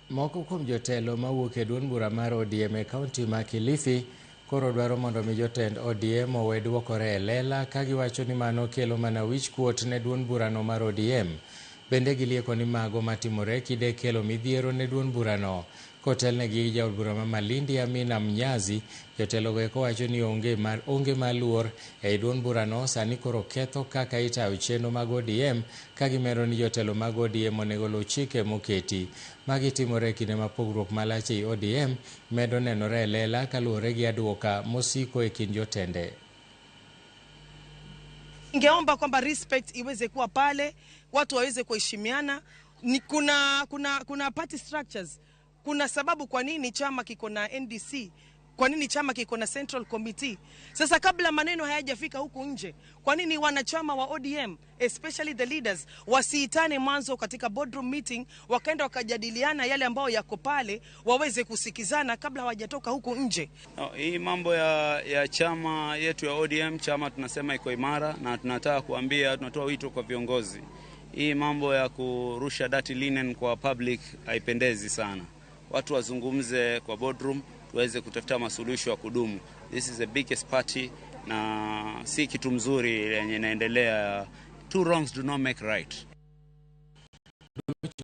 Moko kuom jotelo mawuok e duond bura mar ODM e kaunti ma Kilifi koro dwaro mondo mi jotend ODM owe duokore e lela ka giwacho ni mano kelo mana wich kuot ne duond burano mar ODM. Bende gilieko ni mago matimore kide kelo midhiero ne duond burano. Kotelnegi jaod bura ma Malindi Amina Mnyazi, jotelogo eko wacho ni onge maluor e duond burano sani koro ketho kaka itayo chenro mag ODM ka gimedo ni jotelo mag ODM onego luw chike moketi. Magi timore e kinde ma pogruok malach ei ODM medo nenore e lela kaluwore gi aduoka mosiko e kind jotende. Ningeomba kwamba respect iweze kuwa pale, watu waweze kuheshimiana. Kuna party structures. Kuna sababu kwa nini chama kiko na NDC, kwa nini chama kiko na Central Committee. Sasa kabla maneno hayajafika huku nje, kwa nini wanachama wa ODM, especially the leaders, wasiitane mwanzo katika boardroom meeting, wakaenda wakajadiliana yale ambao yako pale, waweze kusikizana kabla hawajatoka huku nje. Hii mambo ya chama yetu ya ODM, chama tunasema iko imara, na tunatoa wito kwa viongozi. Hii mambo ya kurusha dirty linen kwa public haipendezi sana. Watu wazungumze kwa boardroom, tuweze kutafuta masuluhisho ya kudumu. This is the biggest party na si kitu mzuri yenye inaendelea. Two wrongs do not make right.